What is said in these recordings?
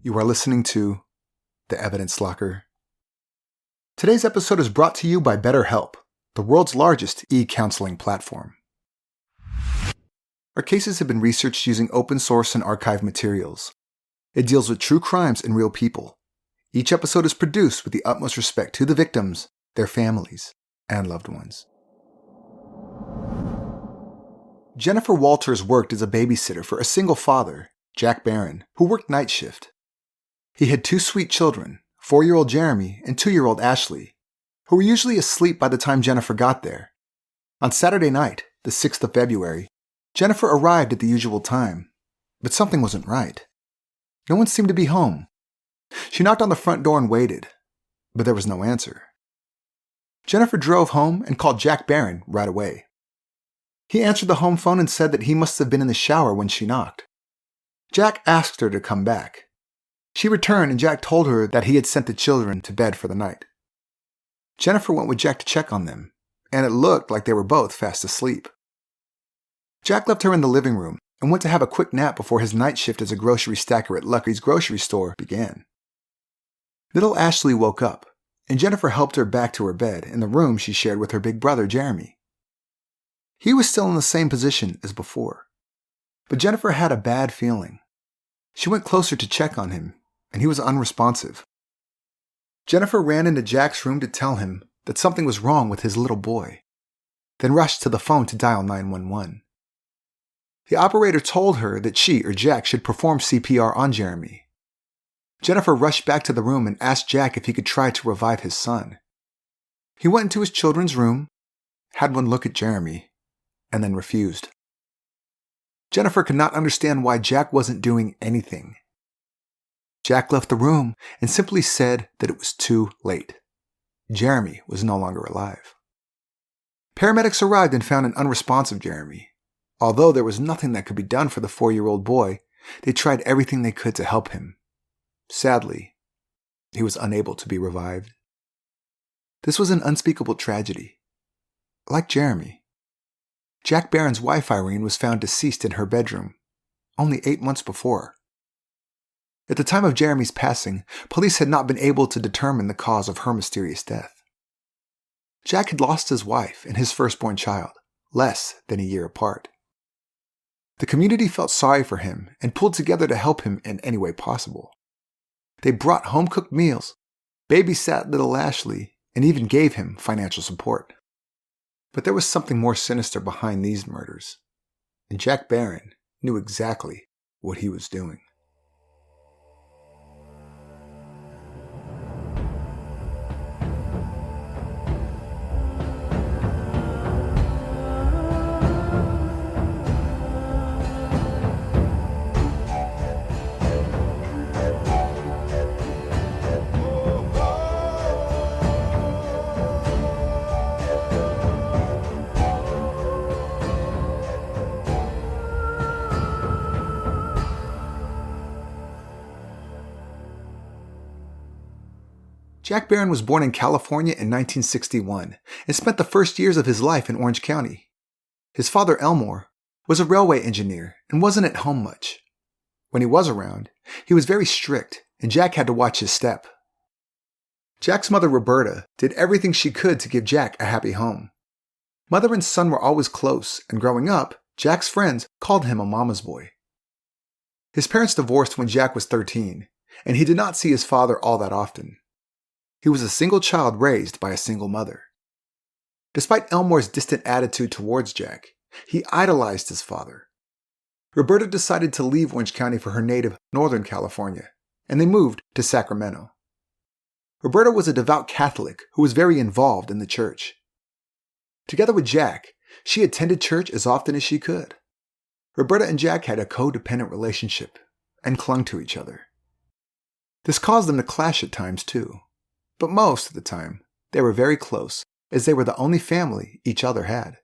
You are listening to The Evidence Locker. Today's episode is brought to you by BetterHelp, the world's largest e-counseling platform. Our cases have been researched using open source and archived materials. It deals with true crimes and real people. Each episode is produced with the utmost respect to the victims, their families, and loved ones. Jennifer Walters worked as a babysitter for a single father, Jack Barron, who worked night shift. He had two sweet children, 4-year-old Jeremy and 2-year-old Ashley, who were usually asleep by the time Jennifer got there. On Saturday night, the 6th of February, Jennifer arrived at the usual time, but something wasn't right. No one seemed to be home. She knocked on the front door and waited, but there was no answer. Jennifer drove home and called Jack Barron right away. He answered the home phone and said that he must have been in the shower when she knocked. Jack asked her to come back. She returned and Jack told her that he had sent the children to bed for the night. Jennifer went with Jack to check on them, and it looked like they were both fast asleep. Jack left her in the living room and went to have a quick nap before his night shift as a grocery stacker at Lucky's grocery store began. Little Ashley woke up, and Jennifer helped her back to her bed in the room she shared with her big brother Jeremy. He was still in the same position as before, but Jennifer had a bad feeling. She went closer to check on him, and he was unresponsive. Jennifer ran into Jack's room to tell him that something was wrong with his little boy, then rushed to the phone to dial 911. The operator told her that she or Jack should perform CPR on Jeremy. Jennifer rushed back to the room and asked Jack if he could try to revive his son. He went into his children's room, had one look at Jeremy, and then refused. Jennifer could not understand why Jack wasn't doing anything. Jack left the room and simply said that it was too late. Jeremy was no longer alive. Paramedics arrived and found an unresponsive Jeremy. Although there was nothing that could be done for the 4-year-old boy, they tried everything they could to help him. Sadly, he was unable to be revived. This was an unspeakable tragedy. Like Jeremy, Jack Barron's wife Irene was found deceased in her bedroom, only 8 months before. At the time of Jeremy's passing, police had not been able to determine the cause of her mysterious death. Jack had lost his wife and his firstborn child, less than a year apart. The community felt sorry for him and pulled together to help him in any way possible. They brought home-cooked meals, babysat little Ashley, and even gave him financial support. But there was something more sinister behind these murders, and Jack Barron knew exactly what he was doing. Jack Barron was born in California in 1961 and spent the first years of his life in Orange County. His father, Elmore, was a railway engineer and wasn't at home much. When he was around, he was very strict, and Jack had to watch his step. Jack's mother, Roberta, did everything she could to give Jack a happy home. Mother and son were always close, and growing up, Jack's friends called him a mama's boy. His parents divorced when Jack was 13, and he did not see his father all that often. He was a single child raised by a single mother. Despite Elmore's distant attitude towards Jack, he idolized his father. Roberta decided to leave Orange County for her native Northern California, and they moved to Sacramento. Roberta was a devout Catholic who was very involved in the church. Together with Jack, she attended church as often as she could. Roberta and Jack had a codependent relationship and clung to each other. This caused them to clash at times too. But most of the time, they were very close, as they were the only family each other had.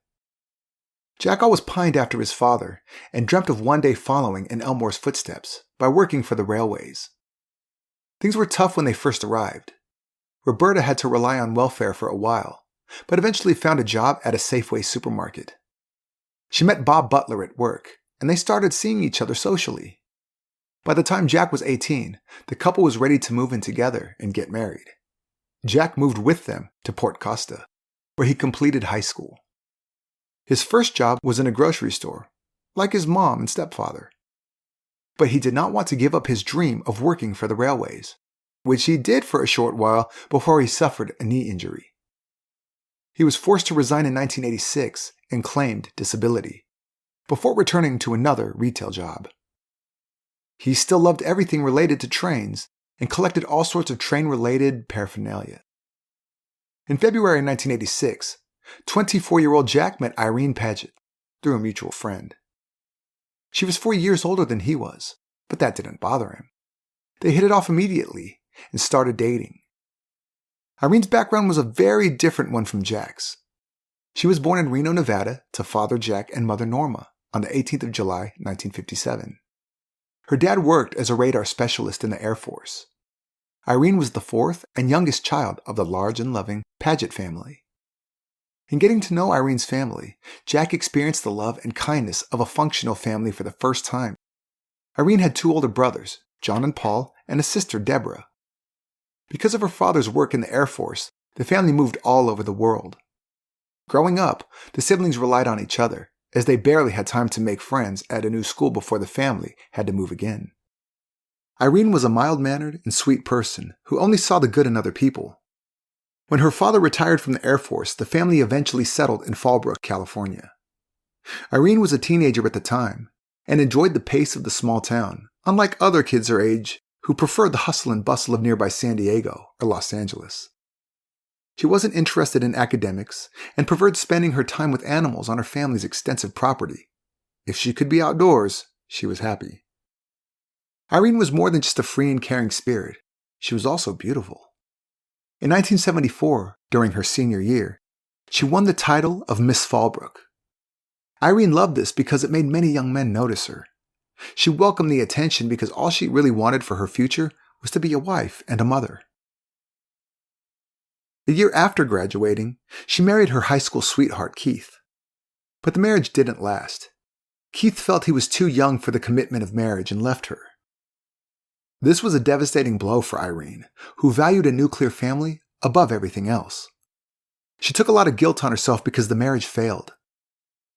Jack always pined after his father and dreamt of one day following in Elmore's footsteps by working for the railways. Things were tough when they first arrived. Roberta had to rely on welfare for a while, but eventually found a job at a Safeway supermarket. She met Bob Butler at work, and they started seeing each other socially. By the time Jack was 18, the couple was ready to move in together and get married. Jack moved with them to Port Costa, where he completed high school. His first job was in a grocery store, like his mom and stepfather. But he did not want to give up his dream of working for the railways, which he did for a short while before he suffered a knee injury. He was forced to resign in 1986 and claimed disability, before returning to another retail job. He still loved everything related to trains and collected all sorts of train-related paraphernalia. In February 1986, 24-year-old Jack met Irene Paget through a mutual friend. She was 4 years older than he was, but that didn't bother him. They hit it off immediately and started dating. Irene's background was a very different one from Jack's. She was born in Reno, Nevada, to father Jack and mother Norma on the 18th of July, 1957. Her dad worked as a radar specialist in the Air Force. Irene was the fourth and youngest child of the large and loving Paget family. In getting to know Irene's family, Jack experienced the love and kindness of a functional family for the first time. Irene had 2 older brothers, John and Paul, and a sister, Deborah. Because of her father's work in the Air Force, the family moved all over the world. Growing up, the siblings relied on each other, as they barely had time to make friends at a new school before the family had to move again. Irene was a mild-mannered and sweet person who only saw the good in other people. When her father retired from the Air Force, the family eventually settled in Fallbrook, California. Irene was a teenager at the time and enjoyed the pace of the small town, unlike other kids her age who preferred the hustle and bustle of nearby San Diego or Los Angeles. She wasn't interested in academics and preferred spending her time with animals on her family's extensive property. If she could be outdoors, she was happy. Irene was more than just a free and caring spirit. She was also beautiful. In 1974, during her senior year, she won the title of Miss Fallbrook. Irene loved this because it made many young men notice her. She welcomed the attention because all she really wanted for her future was to be a wife and a mother. The year after graduating, she married her high school sweetheart, Keith. But the marriage didn't last. Keith felt he was too young for the commitment of marriage and left her. This was a devastating blow for Irene, who valued a nuclear family above everything else. She took a lot of guilt on herself because the marriage failed.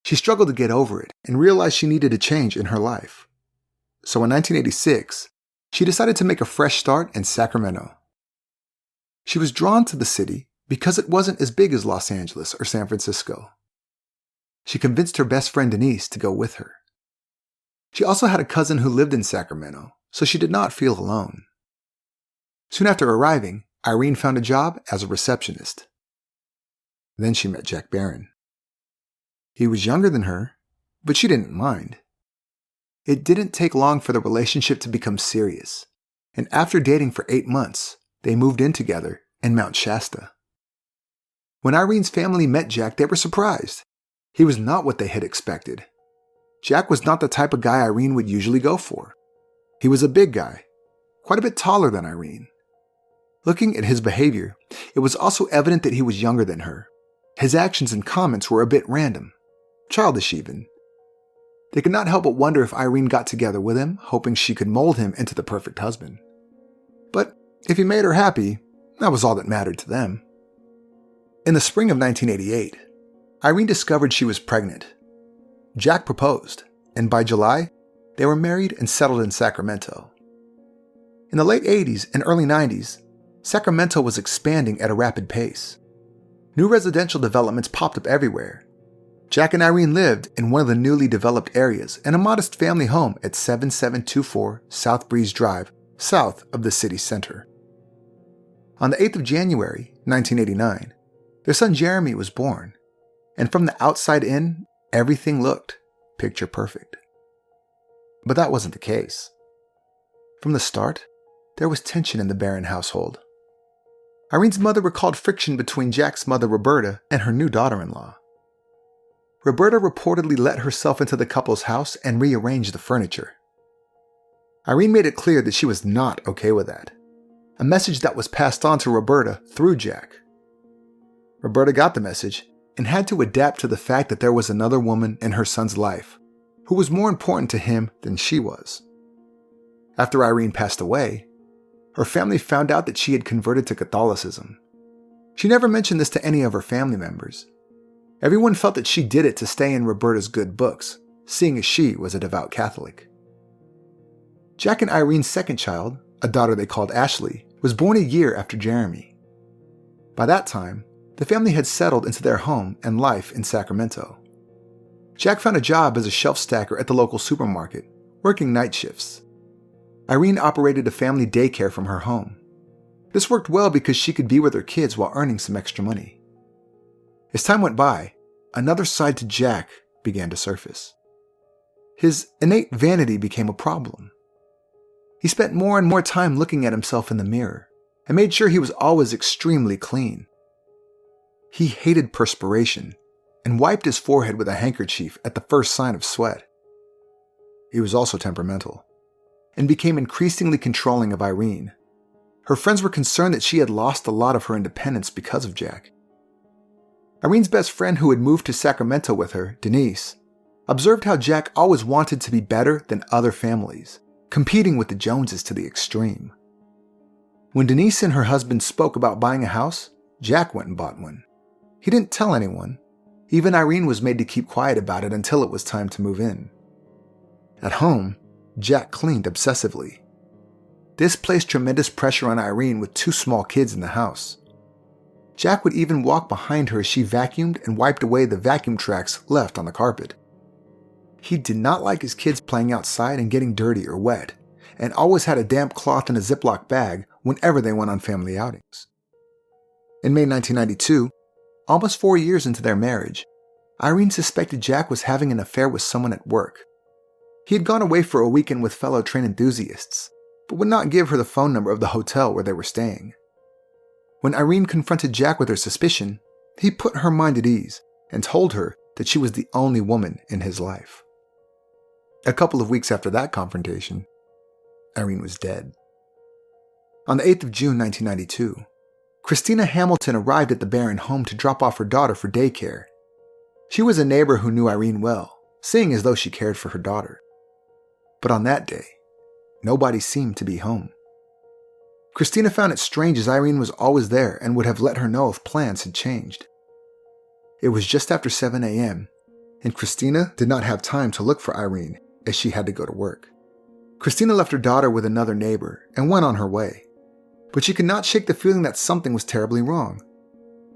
She struggled to get over it and realized she needed a change in her life. So in 1986, she decided to make a fresh start in Sacramento. She was drawn to the city because it wasn't as big as Los Angeles or San Francisco. She convinced her best friend Denise to go with her. She also had a cousin who lived in Sacramento, so she did not feel alone. Soon after arriving, Irene found a job as a receptionist. Then she met Jack Barron. He was younger than her, but she didn't mind. It didn't take long for the relationship to become serious, and after dating for 8 months, they moved in together in Mount Shasta. When Irene's family met Jack, they were surprised. He was not what they had expected. Jack was not the type of guy Irene would usually go for. He was a big guy, quite a bit taller than Irene. Looking at his behavior, it was also evident that he was younger than her. His actions and comments were a bit random, childish even. They could not help but wonder if Irene got together with him, hoping she could mold him into the perfect husband. But if he made her happy, that was all that mattered to them. In the spring of 1988, Irene discovered she was pregnant. Jack proposed, and by July, they were married and settled in Sacramento. In the late 80s and early 90s, Sacramento was expanding at a rapid pace. New residential developments popped up everywhere. Jack and Irene lived in one of the newly developed areas in a modest family home at 7724 South Breeze Drive, south of the city center. On the 8th of January, 1989, their son Jeremy was born, and from the outside in, everything looked picture perfect. But that wasn't the case. From the start, there was tension in the Barron household. Irene's mother recalled friction between Jack's mother Roberta and her new daughter-in-law. Roberta reportedly let herself into the couple's house and rearranged the furniture. Irene made it clear that she was not okay with that, a message that was passed on to Roberta through Jack. Roberta got the message and had to adapt to the fact that there was another woman in her son's life who was more important to him than she was. After Irene passed away, her family found out that she had converted to Catholicism. She never mentioned this to any of her family members. Everyone felt that she did it to stay in Roberta's good books, seeing as she was a devout Catholic. Jack and Irene's second child, a daughter they called Ashley, was born a year after Jeremy. By that time, the family had settled into their home and life in Sacramento. Jack found a job as a shelf stacker at the local supermarket, working night shifts. Irene operated a family daycare from her home. This worked well because she could be with her kids while earning some extra money. As time went by, another side to Jack began to surface. His innate vanity became a problem. He spent more and more time looking at himself in the mirror and made sure he was always extremely clean. He hated perspiration and wiped his forehead with a handkerchief at the first sign of sweat. He was also temperamental and became increasingly controlling of Irene. Her friends were concerned that she had lost a lot of her independence because of Jack. Irene's best friend who had moved to Sacramento with her, Denise, observed how Jack always wanted to be better than other families, competing with the Joneses to the extreme. When Denise and her husband spoke about buying a house, Jack went and bought one. He didn't tell anyone. Even Irene was made to keep quiet about it until it was time to move in. At home, Jack cleaned obsessively. This placed tremendous pressure on Irene with 2 small kids in the house. Jack would even walk behind her as she vacuumed and wiped away the vacuum tracks left on the carpet. He did not like his kids playing outside and getting dirty or wet, and always had a damp cloth in a Ziploc bag whenever they went on family outings. In May 1992, almost 4 years into their marriage, Irene suspected Jack was having an affair with someone at work. He had gone away for a weekend with fellow train enthusiasts, but would not give her the phone number of the hotel where they were staying. When Irene confronted Jack with her suspicion, he put her mind at ease and told her that she was the only woman in his life. A couple of weeks after that confrontation, Irene was dead. On the 8th of June 1992, Christina Hamilton arrived at the Barron home to drop off her daughter for daycare. She was a neighbor who knew Irene well, seeing as though she cared for her daughter. But on that day, nobody seemed to be home. Christina found it strange as Irene was always there and would have let her know if plans had changed. It was just after 7 a.m., and Christina did not have time to look for Irene as she had to go to work. Christina left her daughter with another neighbor and went on her way, but she could not shake the feeling that something was terribly wrong.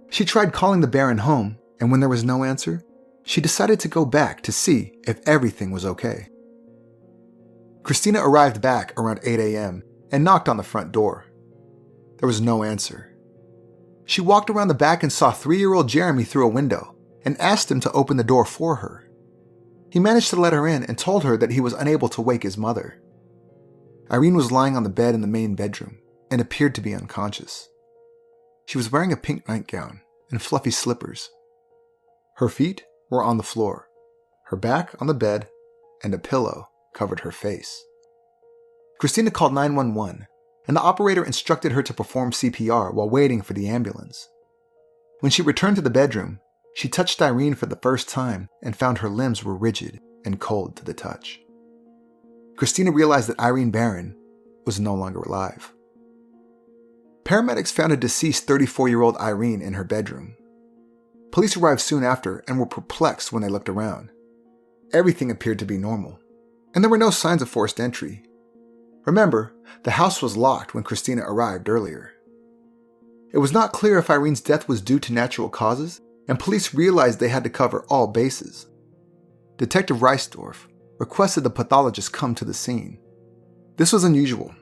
She tried calling the Barron home, and when there was no answer, she decided to go back to see if everything was okay. Christina arrived back around 8 a.m. and knocked on the front door. There was no answer. She walked around the back and saw 3-year-old Jeremy through a window and asked him to open the door for her. He managed to let her in and told her that he was unable to wake his mother. Irene was lying on the bed in the main bedroom and appeared to be unconscious. She was wearing a pink nightgown and fluffy slippers. Her feet were on the floor, her back on the bed, and a pillow covered her face. Christina called 911, and the operator instructed her to perform CPR while waiting for the ambulance. When she returned to the bedroom, she touched Irene for the first time and found her limbs were rigid and cold to the touch. Christina realized that Irene Barron was no longer alive. Paramedics found a deceased 34-year-old Irene in her bedroom. Police arrived soon after and were perplexed when they looked around. Everything appeared to be normal, and there were no signs of forced entry. Remember, the house was locked when Christina arrived earlier. It was not clear if Irene's death was due to natural causes, and police realized they had to cover all bases. Detective Reisdorf requested the pathologist come to the scene. This was unusual,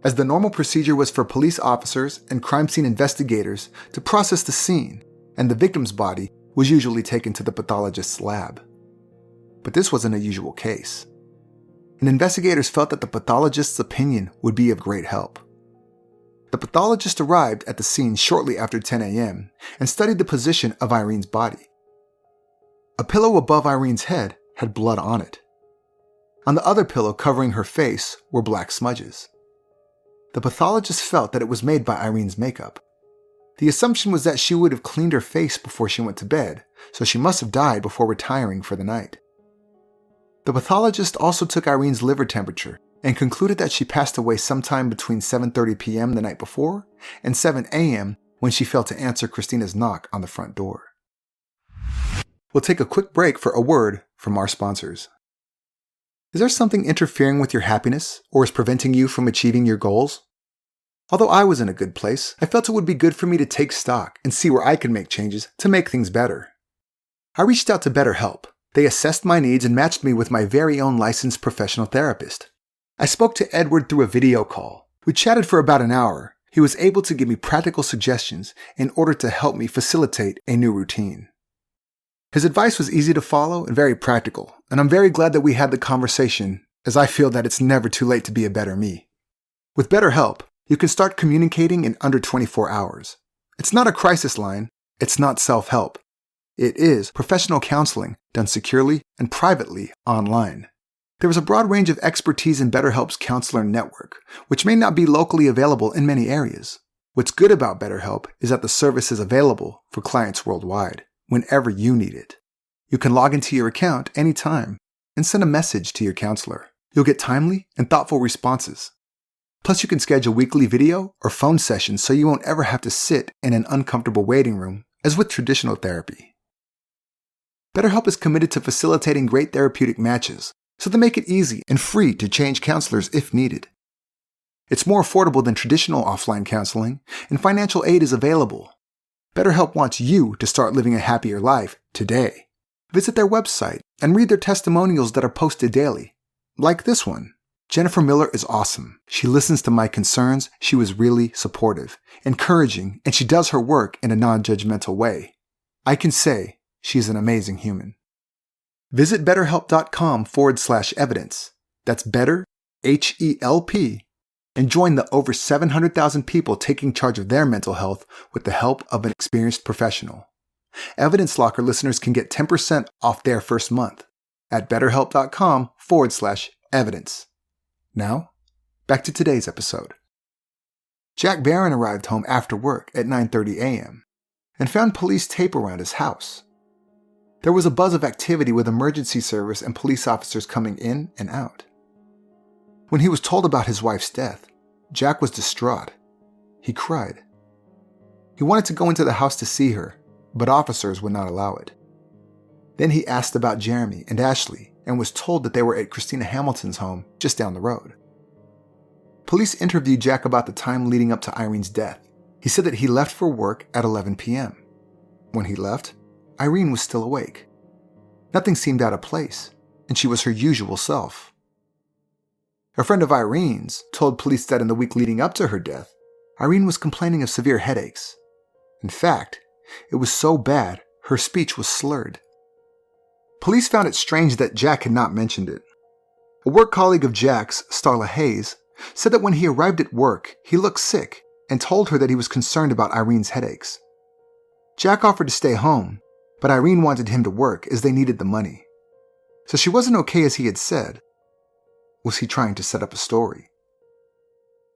as the normal procedure was for police officers and crime scene investigators to process the scene, and the victim's body was usually taken to the pathologist's lab. But this wasn't a usual case, and investigators felt that the pathologist's opinion would be of great help. The pathologist arrived at the scene shortly after 10 a.m. and studied the position of Irene's body. A pillow above Irene's head had blood on it. On the other pillow covering her face were black smudges. The pathologist felt that it was made by Irene's makeup. The assumption was that she would have cleaned her face before she went to bed, so she must have died before retiring for the night. The pathologist also took Irene's liver temperature and concluded that she passed away sometime between 7:30 p.m. the night before and 7 a.m. when she failed to answer Christina's knock on the front door. We'll take a quick break for a word from our sponsors. Is there something interfering with your happiness or is preventing you from achieving your goals? Although I was in a good place, I felt it would be good for me to take stock and see where I could make changes to make things better. I reached out to BetterHelp. They assessed my needs and matched me with my very own licensed professional therapist. I spoke to Edward through a video call. We chatted for about an hour. He was able to give me practical suggestions in order to help me facilitate a new routine. His advice was easy to follow and very practical, and I'm very glad that we had the conversation, as I feel that it's never too late to be a better me. With BetterHelp, you can start communicating in under 24 hours. It's not a crisis line. It's not self-help. It is professional counseling done securely and privately online. There is a broad range of expertise in BetterHelp's counselor network, which may not be locally available in many areas. What's good about BetterHelp is that the service is available for clients worldwide, whenever you need it. You can log into your account anytime and send a message to your counselor. You'll get timely and thoughtful responses. Plus, you can schedule weekly video or phone sessions so you won't ever have to sit in an uncomfortable waiting room, as with traditional therapy. BetterHelp is committed to facilitating great therapeutic matches, so they make it easy and free to change counselors if needed. It's more affordable than traditional offline counseling, and financial aid is available. BetterHelp wants you to start living a happier life today. Visit their website and read their testimonials that are posted daily, like this one. Jennifer Miller is awesome. She listens to my concerns. She was really supportive, encouraging, and she does her work in a non-judgmental way. I can say she's an amazing human. Visit betterhelp.com/evidence. That's better, H-E-L-P, and join the over 700,000 people taking charge of their mental health with the help of an experienced professional. Evidence Locker listeners can get 10% off their first month at betterhelp.com/evidence. Now, back to today's episode. Jack Barron arrived home after work at 9:30 a.m. and found police tape around his house. There was a buzz of activity with emergency service and police officers coming in and out. When he was told about his wife's death, Jack was distraught. He cried. He wanted to go into the house to see her, but officers would not allow it. Then he asked about Jeremy and Ashley and was told that they were at Christina Hamilton's home just down the road. Police interviewed Jack about the time leading up to Irene's death. He said that he left for work at 11 p.m. When he left, Irene was still awake. Nothing seemed out of place, and she was her usual self. A friend of Irene's told police that in the week leading up to her death, Irene was complaining of severe headaches. In fact, it was so bad, her speech was slurred. Police found it strange that Jack had not mentioned it. A work colleague of Jack's, Starla Hayes, said that when he arrived at work, he looked sick and told her that he was concerned about Irene's headaches. Jack offered to stay home, but Irene wanted him to work as they needed the money. So she wasn't okay as he had said. Was he trying to set up a story?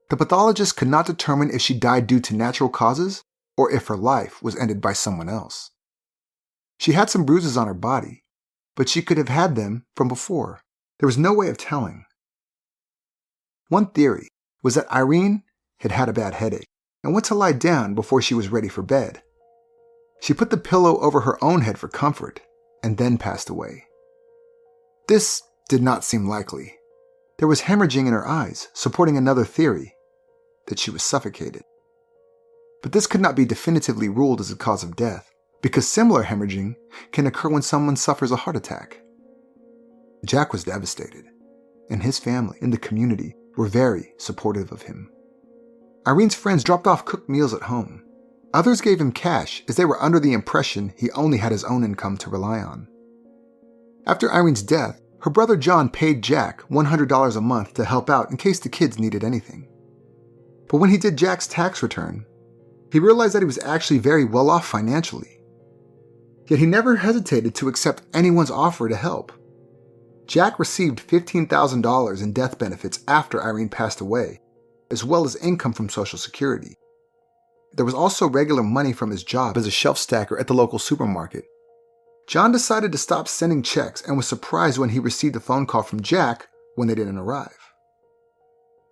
The pathologist could not determine if she died due to natural causes or if her life was ended by someone else. She had some bruises on her body, but she could have had them from before. There was no way of telling. One theory was that Irene had had a bad headache and went to lie down before she was ready for bed. She put the pillow over her own head for comfort and then passed away. This did not seem likely. There was hemorrhaging in her eyes, supporting another theory, that she was suffocated. But this could not be definitively ruled as a cause of death, because similar hemorrhaging can occur when someone suffers a heart attack. Jack was devastated, and his family and the community were very supportive of him. Irene's friends dropped off cooked meals at home. Others gave him cash as they were under the impression he only had his own income to rely on. After Irene's death, her brother John paid Jack $100 a month to help out in case the kids needed anything. But when he did Jack's tax return, he realized that he was actually very well off financially. Yet he never hesitated to accept anyone's offer to help. Jack received $15,000 in death benefits after Irene passed away, as well as income from Social Security. There was also regular money from his job as a shelf stacker at the local supermarket. John decided to stop sending checks and was surprised when he received a phone call from Jack when they didn't arrive.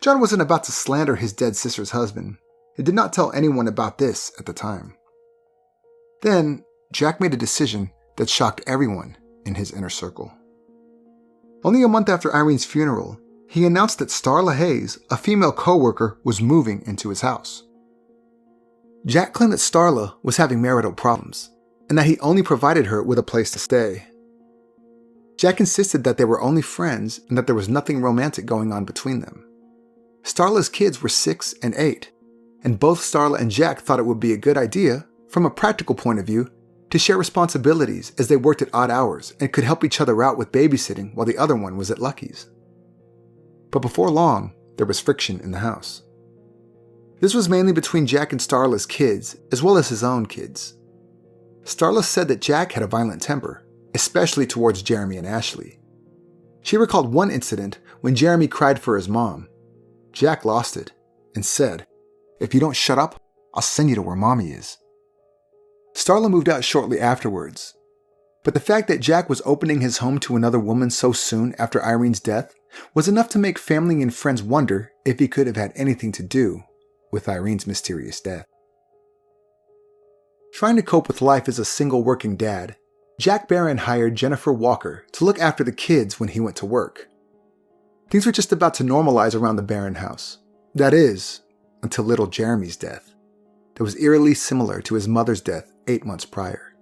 John wasn't about to slander his dead sister's husband. He did not tell anyone about this at the time. Then, Jack made a decision that shocked everyone in his inner circle. Only a month after Irene's funeral, he announced that Starla Hayes, a female co-worker, was moving into his house. Jack claimed that Starla was having marital problems, and that he only provided her with a place to stay. Jack insisted that they were only friends and that there was nothing romantic going on between them. Starla's kids were 6 and 8, and both Starla and Jack thought it would be a good idea, from a practical point of view, to share responsibilities as they worked at odd hours and could help each other out with babysitting while the other one was at Lucky's. But before long, there was friction in the house. This was mainly between Jack and Starla's kids, as well as his own kids. Starla said that Jack had a violent temper, especially towards Jeremy and Ashley. She recalled one incident when Jeremy cried for his mom. Jack lost it and said, "If you don't shut up, I'll send you to where mommy is." Starla moved out shortly afterwards, but the fact that Jack was opening his home to another woman so soon after Irene's death was enough to make family and friends wonder if he could have had anything to do with Irene's mysterious death. Trying to cope with life as a single working dad, Jack Barron hired Jennifer Walker to look after the kids when he went to work. Things were just about to normalize around the Barron house. That is, until little Jeremy's death. That was eerily similar to his mother's death 8 months prior.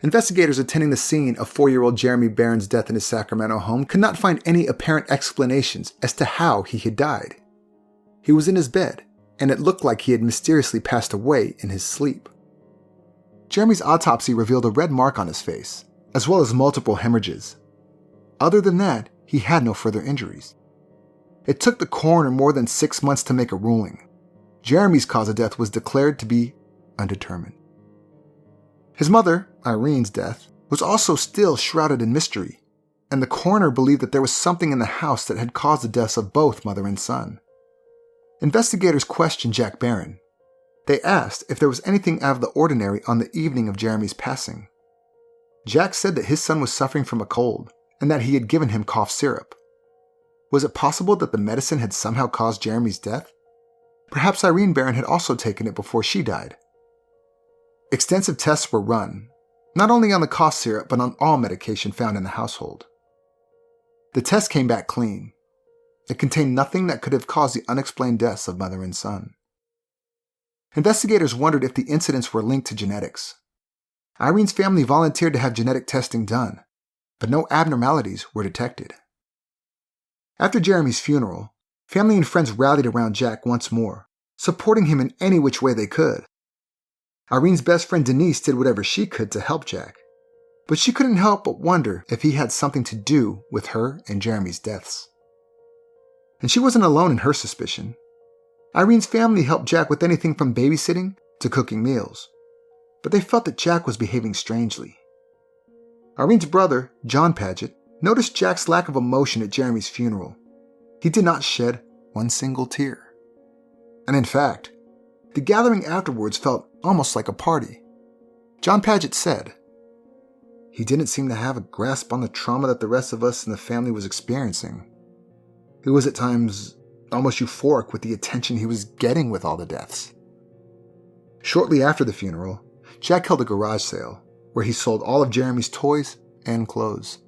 Investigators attending the scene of 4-year-old Jeremy Barron's death in his Sacramento home could not find any apparent explanations as to how he had died. He was in his bed, and it looked like he had mysteriously passed away in his sleep. Jeremy's autopsy revealed a red mark on his face, as well as multiple hemorrhages. Other than that, he had no further injuries. It took the coroner more than 6 months to make a ruling. Jeremy's cause of death was declared to be undetermined. His mother, Irene's death, was also still shrouded in mystery, and the coroner believed that there was something in the house that had caused the deaths of both mother and son. Investigators questioned Jack Barron. They asked if there was anything out of the ordinary on the evening of Jeremy's passing. Jack said that his son was suffering from a cold, and that he had given him cough syrup. Was it possible that the medicine had somehow caused Jeremy's death? Perhaps Irene Barron had also taken it before she died. Extensive tests were run, not only on the cough syrup but on all medication found in the household. The test came back clean. It contained nothing that could have caused the unexplained deaths of mother and son. Investigators wondered if the incidents were linked to genetics. Irene's family volunteered to have genetic testing done, but no abnormalities were detected. After Jeremy's funeral, family and friends rallied around Jack once more, supporting him in any which way they could. Irene's best friend Denise did whatever she could to help Jack, but she couldn't help but wonder if he had something to do with her and Jeremy's deaths. And she wasn't alone in her suspicion. Irene's family helped Jack with anything from babysitting to cooking meals, but they felt that Jack was behaving strangely. Irene's brother, John Paget, noticed Jack's lack of emotion at Jeremy's funeral. He did not shed one single tear. And in fact, the gathering afterwards felt almost like a party. John Paget said, "He didn't seem to have a grasp on the trauma that the rest of us in the family was experiencing. He was at times almost euphoric with the attention he was getting with all the deaths." Shortly after the funeral, Jack held a garage sale where he sold all of Jeremy's toys and clothes.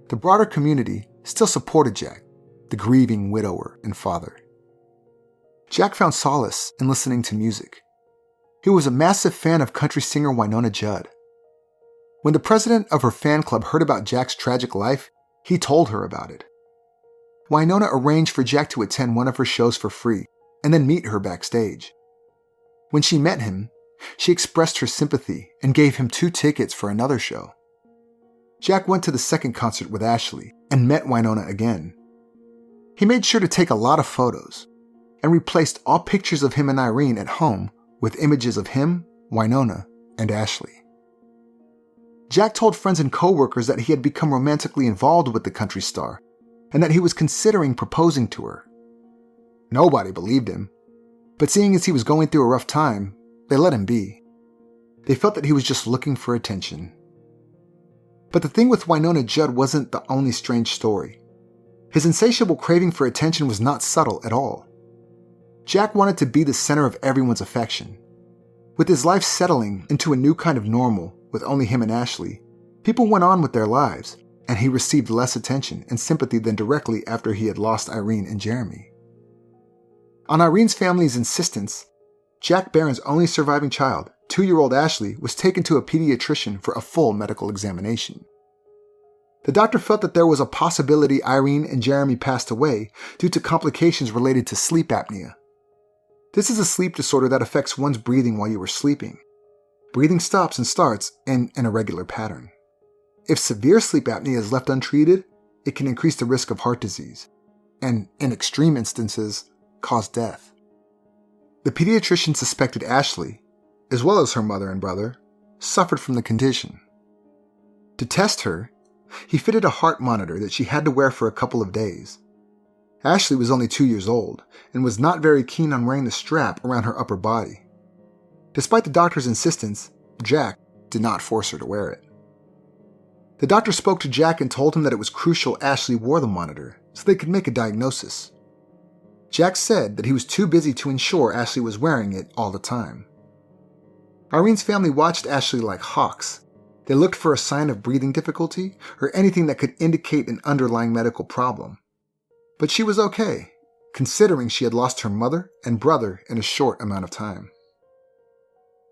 The broader community still supported Jack, the grieving widower and father. Jack found solace in listening to music. He was a massive fan of country singer Wynonna Judd. When the president of her fan club heard about Jack's tragic life, he told her about it. Wynonna arranged for Jack to attend one of her shows for free and then meet her backstage. When she met him, she expressed her sympathy and gave him 2 tickets for another show. Jack went to the second concert with Ashley and met Wynonna again. He made sure to take a lot of photos and replaced all pictures of him and Irene at home with images of him, Wynonna, and Ashley. Jack told friends and co-workers that he had become romantically involved with the country star and that he was considering proposing to her. Nobody believed him, but seeing as he was going through a rough time, they let him be. They felt that he was just looking for attention. But the thing with Wynonna Judd wasn't the only strange story. His insatiable craving for attention was not subtle at all. Jack wanted to be the center of everyone's affection. With his life settling into a new kind of normal with only him and Ashley, people went on with their lives, and he received less attention and sympathy than directly after he had lost Irene and Jeremy. On Irene's family's insistence, Jack Barron's only surviving child, 2-year-old Ashley, was taken to a pediatrician for a full medical examination. The doctor felt that there was a possibility Irene and Jeremy passed away due to complications related to sleep apnea. This is a sleep disorder that affects one's breathing while you are sleeping. Breathing stops and starts in an irregular pattern. If severe sleep apnea is left untreated, it can increase the risk of heart disease, and in extreme instances, cause death. The pediatrician suspected Ashley, as well as her mother and brother, suffered from the condition. To test her, he fitted a heart monitor that she had to wear for a couple of days. Ashley was only 2 years old and was not very keen on wearing the strap around her upper body. Despite the doctor's insistence, Jack did not force her to wear it. The doctor spoke to Jack and told him that it was crucial Ashley wore the monitor so they could make a diagnosis. Jack said that he was too busy to ensure Ashley was wearing it all the time. Irene's family watched Ashley like hawks. They looked for a sign of breathing difficulty or anything that could indicate an underlying medical problem. But she was okay, considering she had lost her mother and brother in a short amount of time.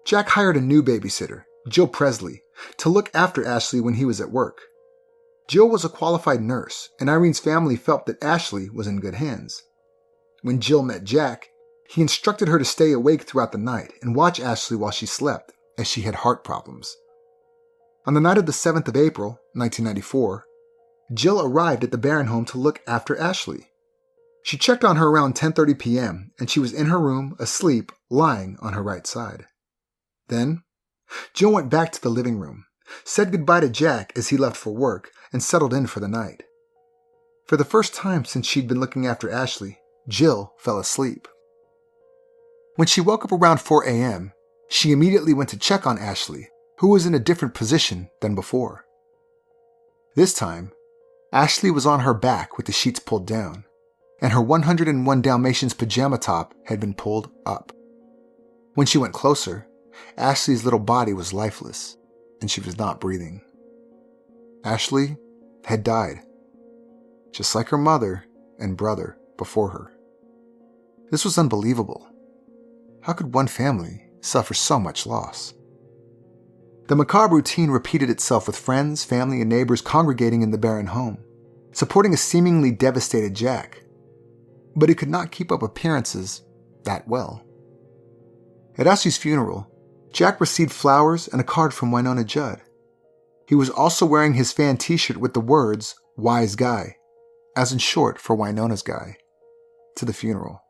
Jack hired a new babysitter, Jill Presley, to look after Ashley when he was at work. Jill was a qualified nurse, and Irene's family felt that Ashley was in good hands. When Jill met Jack, he instructed her to stay awake throughout the night and watch Ashley while she slept, as she had heart problems. On the night of the 7th of April, 1994, Jill arrived at the Barron home to look after Ashley. She checked on her around 10:30 p.m., and she was in her room, asleep, lying on her right side. Then, Jill went back to the living room, said goodbye to Jack as he left for work, and settled in for the night. For the first time since she'd been looking after Ashley, Jill fell asleep. When she woke up around 4 a.m., she immediately went to check on Ashley, who was in a different position than before. This time, Ashley was on her back with the sheets pulled down, and her 101 Dalmatians pajama top had been pulled up. When she went closer, Ashley's little body was lifeless, and she was not breathing. Ashley had died, just like her mother and brother before her. This was unbelievable. How could one family suffer so much loss? The macabre routine repeated itself with friends, family, and neighbors congregating in the Barron home, supporting a seemingly devastated Jack. But he could not keep up appearances that well. At Ashley's funeral, Jack received flowers and a card from Wynonna Judd. He was also wearing his fan t-shirt with the words, "Wise Guy," as in short for Wynonna's guy, to the funeral.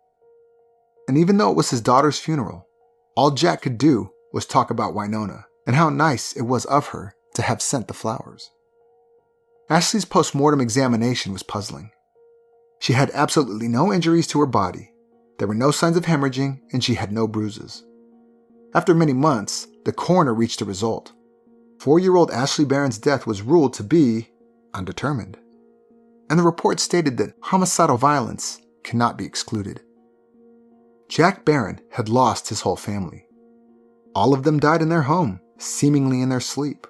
And even though it was his daughter's funeral, all Jack could do was talk about Wynonna and how nice it was of her to have sent the flowers. Ashley's post-mortem examination was puzzling. She had absolutely no injuries to her body, there were no signs of hemorrhaging, and she had no bruises. After many months, the coroner reached a result. 4-year-old Ashley Barron's death was ruled to be undetermined, and the report stated that homicidal violence cannot be excluded. Jack Barron had lost his whole family. All of them died in their home, seemingly in their sleep.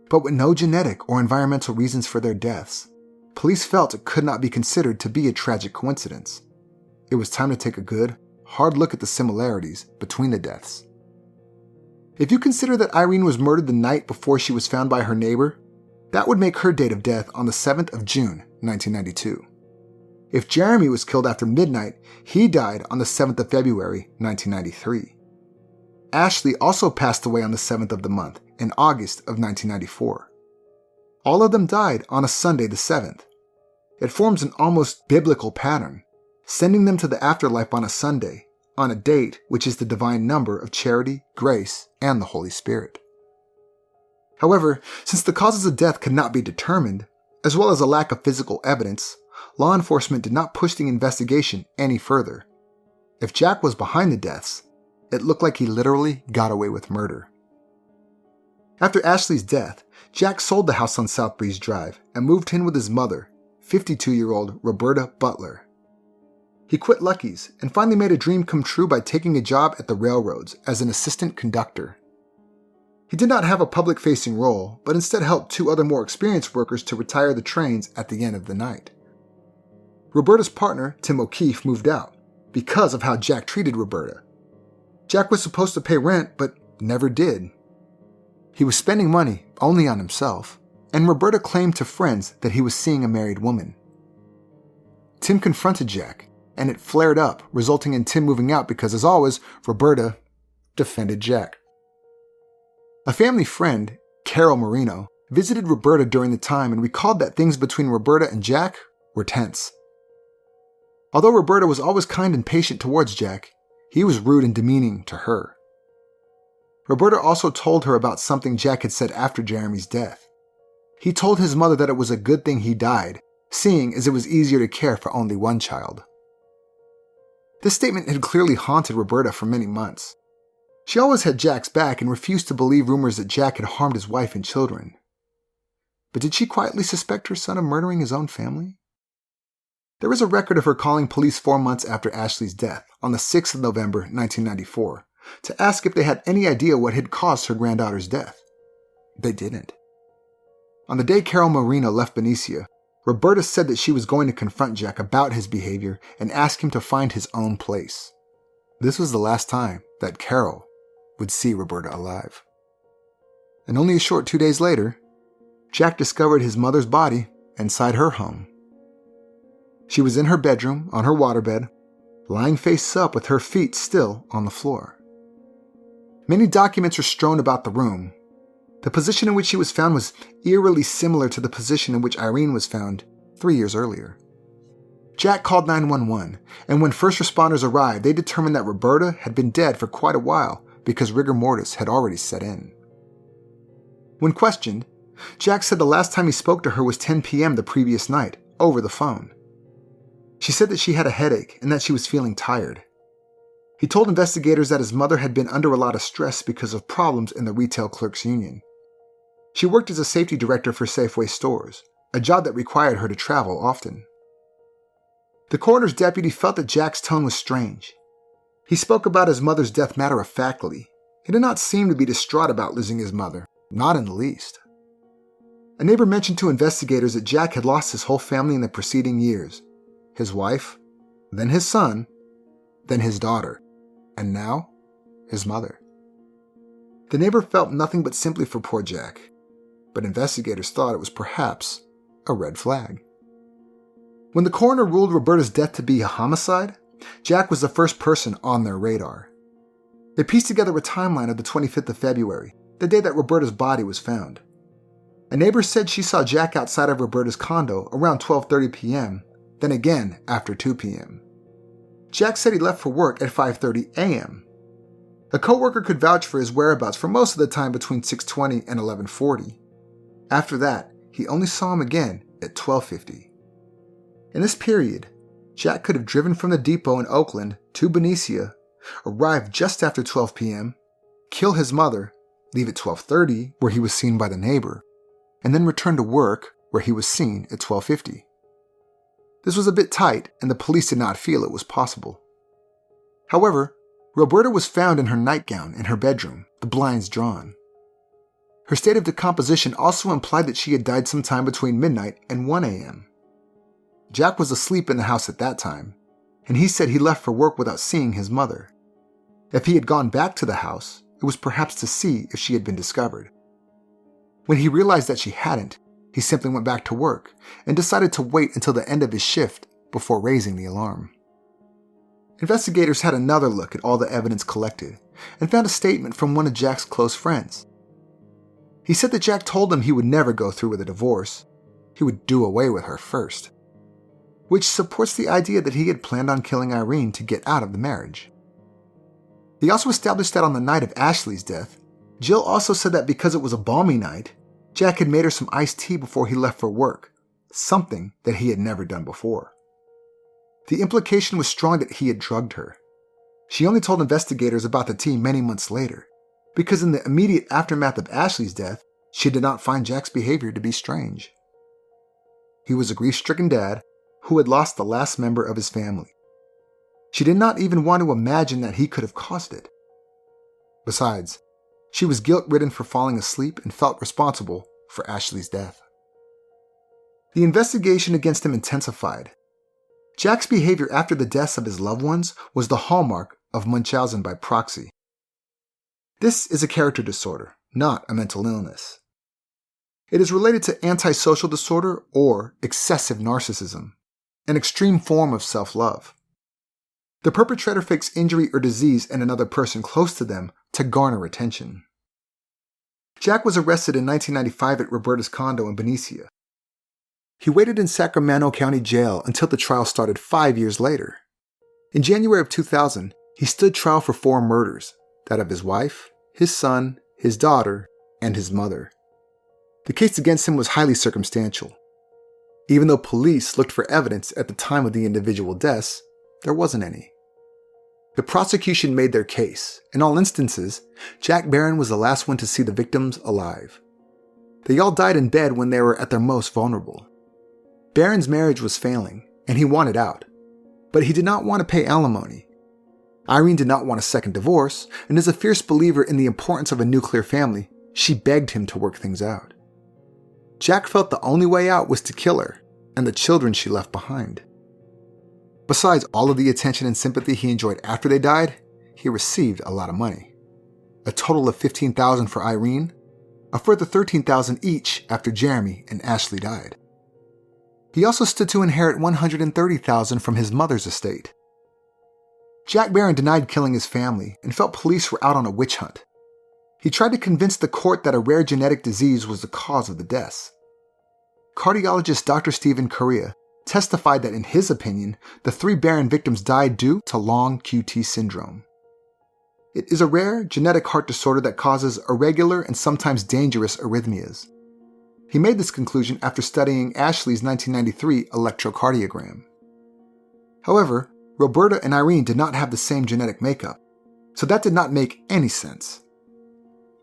But with no genetic or environmental reasons for their deaths, police felt it could not be considered to be a tragic coincidence. It was time to take a good, hard look at the similarities between the deaths. If you consider that Irene was murdered the night before she was found by her neighbor, that would make her date of death on the 7th of June, 1992. If Jeremy was killed after midnight, he died on the 7th of February, 1993. Ashley also passed away on the 7th of the month, in August of 1994. All of them died on a Sunday the 7th. It forms an almost biblical pattern, sending them to the afterlife on a Sunday, on a date which is the divine number of charity, grace, and the Holy Spirit. However, since the causes of death could not be determined, as well as a lack of physical evidence, law enforcement did not push the investigation any further. If Jack was behind the deaths, it looked like he literally got away with murder. After Ashley's death, Jack sold the house on South Breeze Drive and moved in with his mother, 52-year-old Roberta Butler. He quit Lucky's and finally made a dream come true by taking a job at the railroads as an assistant conductor. He did not have a public-facing role, but instead helped 2 other more experienced workers to retire the trains at the end of the night. Roberta's partner, Tim O'Keefe, moved out because of how Jack treated Roberta. Jack was supposed to pay rent, but never did. He was spending money only on himself, and Roberta claimed to friends that he was seeing a married woman. Tim confronted Jack, and it flared up, resulting in Tim moving out because, as always, Roberta defended Jack. A family friend, Carol Marino, visited Roberta during the time and recalled that things between Roberta and Jack were tense. Although Roberta was always kind and patient towards Jack, he was rude and demeaning to her. Roberta also told her about something Jack had said after Jeremy's death. He told his mother that it was a good thing he died, seeing as it was easier to care for only one child. This statement had clearly haunted Roberta for many months. She always had Jack's back and refused to believe rumors that Jack had harmed his wife and children. But did she quietly suspect her son of murdering his own family? There is a record of her calling police 4 months after Ashley's death, on the 6th of November, 1994, to ask if they had any idea what had caused her granddaughter's death. They didn't. On the day Carol Marino left Benicia, Roberta said that she was going to confront Jack about his behavior and ask him to find his own place. This was the last time that Carol would see Roberta alive. And only a short 2 days later, Jack discovered his mother's body inside her home. She was in her bedroom on her waterbed, lying face up with her feet still on the floor. Many documents were strewn about the room. The position in which she was found was eerily similar to the position in which Irene was found 3 years earlier. Jack called 911, and when first responders arrived, they determined that Roberta had been dead for quite a while because rigor mortis had already set in. When questioned, Jack said the last time he spoke to her was 10 p.m. the previous night, over the phone. She said that she had a headache and that she was feeling tired. He told investigators that his mother had been under a lot of stress because of problems in the retail clerks union. She worked as a safety director for Safeway stores, a job that required her to travel often. The coroner's deputy felt that Jack's tone was strange. He spoke about his mother's death matter-of-factly. He did not seem to be distraught about losing his mother, not in the least. A neighbor mentioned to investigators that Jack had lost his whole family in the preceding years. His wife, then his son, then his daughter, and now his mother. The neighbor felt nothing but sympathy for poor Jack, but investigators thought it was perhaps a red flag. When the coroner ruled Roberta's death to be a homicide, Jack was the first person on their radar. They pieced together a timeline of the 25th of February, the day that Roberta's body was found. A neighbor said she saw Jack outside of Roberta's condo around 12:30 p.m., then again after 2 p.m. Jack said he left for work at 5:30 a.m. A coworker could vouch for his whereabouts for most of the time between 6:20 and 11:40. After that, he only saw him again at 12:50. In this period, Jack could have driven from the depot in Oakland to Benicia, arrive just after 12 p.m., kill his mother, leave at 12:30 where he was seen by the neighbor, and then return to work where he was seen at 12:50. This was a bit tight, and the police did not feel it was possible. However, Roberta was found in her nightgown in her bedroom, the blinds drawn. Her state of decomposition also implied that she had died sometime between midnight and 1 a.m. Jack was asleep in the house at that time, and he said he left for work without seeing his mother. If he had gone back to the house, it was perhaps to see if she had been discovered. When he realized that she hadn't, he simply went back to work and decided to wait until the end of his shift before raising the alarm. Investigators had another look at all the evidence collected and found a statement from one of Jack's close friends. He said that Jack told him he would never go through with a divorce. He would do away with her first, which supports the idea that he had planned on killing Irene to get out of the marriage. He also established that on the night of Ashley's death, Jill also said that because it was a balmy night, Jack had made her some iced tea before he left for work, something that he had never done before. The implication was strong that he had drugged her. She only told investigators about the tea many months later, because in the immediate aftermath of Ashley's death, she did not find Jack's behavior to be strange. He was a grief-stricken dad who had lost the last member of his family. She did not even want to imagine that he could have caused it. Besides, she was guilt-ridden for falling asleep and felt responsible for Ashley's death. The investigation against him intensified. Jack's behavior after the deaths of his loved ones was the hallmark of Munchausen by proxy. This is a character disorder, not a mental illness. It is related to antisocial disorder or excessive narcissism, an extreme form of self-love. The perpetrator fakes injury or disease in another person close to them to garner attention. Jack was arrested in 1995 at Roberta's condo in Benicia. He waited in Sacramento County Jail until the trial started 5 years later. In January of 2000, he stood trial for 4 murders, that of his wife, his son, his daughter, and his mother. The case against him was highly circumstantial. Even though police looked for evidence at the time of the individual deaths, there wasn't any. The prosecution made their case. In all instances, Jack Barron was the last one to see the victims alive. They all died in bed when they were at their most vulnerable. Barron's marriage was failing, and he wanted out. But he did not want to pay alimony. Irene did not want a second divorce, and as a fierce believer in the importance of a nuclear family, she begged him to work things out. Jack felt the only way out was to kill her and the children she left behind. Besides all of the attention and sympathy he enjoyed after they died, he received a lot of money. A total of $15,000 for Irene, a further $13,000 each after Jeremy and Ashley died. He also stood to inherit $130,000 from his mother's estate. Jack Barron denied killing his family and felt police were out on a witch hunt. He tried to convince the court that a rare genetic disease was the cause of the deaths. Cardiologist Dr. Stephen Correa testified that in his opinion, the 3 Barron victims died due to long QT syndrome. It is a rare genetic heart disorder that causes irregular and sometimes dangerous arrhythmias. He made this conclusion after studying Ashley's 1993 electrocardiogram. However, Roberta and Irene did not have the same genetic makeup, so that did not make any sense.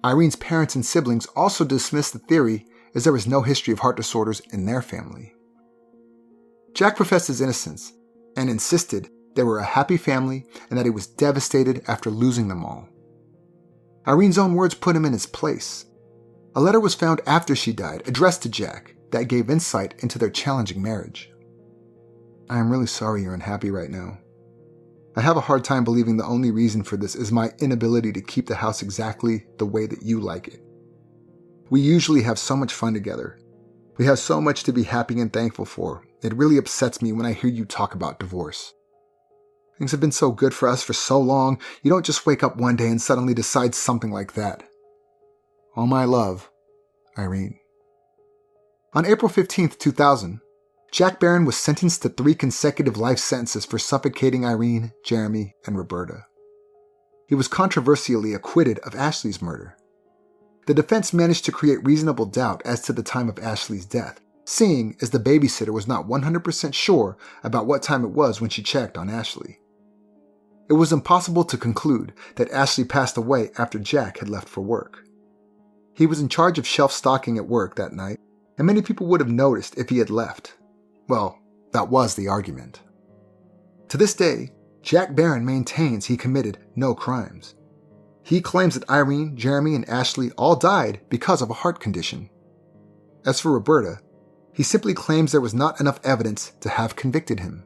Irene's parents and siblings also dismissed the theory as there was no history of heart disorders in their family. Jack professed his innocence and insisted they were a happy family and that he was devastated after losing them all. Irene's own words put him in his place. A letter was found after she died, addressed to Jack, that gave insight into their challenging marriage. "I am really sorry you're unhappy right now. I have a hard time believing the only reason for this is my inability to keep the house exactly the way that you like it. We usually have so much fun together. We have so much to be happy and thankful for. It really upsets me when I hear you talk about divorce. Things have been so good for us for so long, you don't just wake up one day and suddenly decide something like that. All my love, Irene." On April 15, 2000, Jack Barron was sentenced to 3 consecutive life sentences for suffocating Irene, Jeremy, and Roberta. He was controversially acquitted of Ashley's murder. The defense managed to create reasonable doubt as to the time of Ashley's death, seeing as the babysitter was not 100% sure about what time it was when she checked on Ashley. It was impossible to conclude that Ashley passed away after Jack had left for work. He was in charge of shelf stocking at work that night, and many people would have noticed if he had left. Well, that was the argument. To this day, Jack Barron maintains he committed no crimes. He claims that Irene, Jeremy, and Ashley all died because of a heart condition. As for Roberta, he simply claims there was not enough evidence to have convicted him.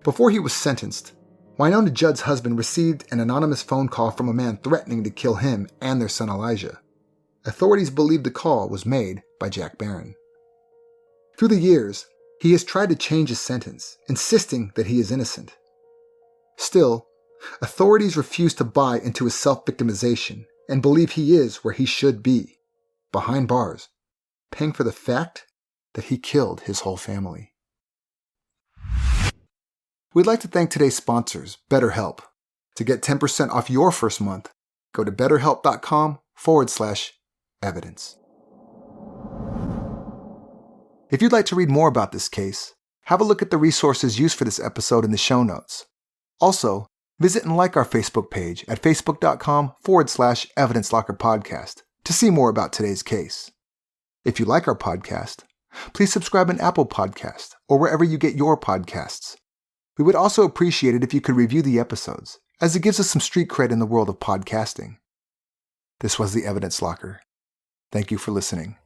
Before he was sentenced, Wynonna Judd's husband received an anonymous phone call from a man threatening to kill him and their son Elijah. Authorities believe the call was made by Jack Barron. Through the years, he has tried to change his sentence, insisting that he is innocent. Still, authorities refuse to buy into his self-victimization and believe he is where he should be, behind bars, paying for the fact that he killed his whole family. We'd like to thank today's sponsors, BetterHelp. To get 10% off your first month, go to betterhelp.com/evidence. If you'd like to read more about this case, have a look at the resources used for this episode in the show notes. Also, visit and like our Facebook page at facebook.com/evidencelockerpodcast to see more about today's case. If you like our podcast, Please subscribe on Apple Podcasts or wherever you get your podcasts. We would also appreciate it if you could review the episodes, as it gives us some street cred in the world of podcasting. This was the Evidence Locker. Thank you for listening.